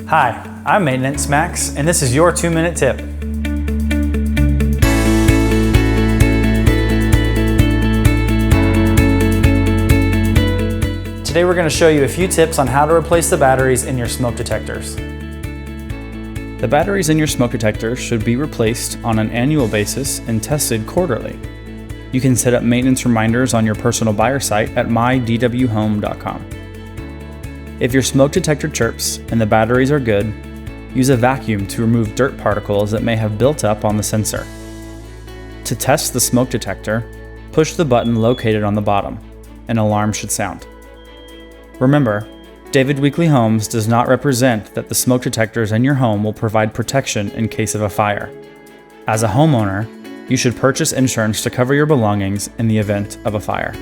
Hi, I'm Maintenance Max, and this is your 2-minute tip. Today we're going to show you a few tips on how to replace the batteries in your smoke detectors. The batteries in your smoke detectors should be replaced on an annual basis and tested quarterly. You can set up maintenance reminders on your personal buyer site at mydwhome.com. If your smoke detector chirps and the batteries are good, use a vacuum to remove dirt particles that may have built up on the sensor. To test the smoke detector, push the button located on the bottom. An alarm should sound. Remember, David Weekley Homes does not represent that the smoke detectors in your home will provide protection in case of a fire. As a homeowner, you should purchase insurance to cover your belongings in the event of a fire.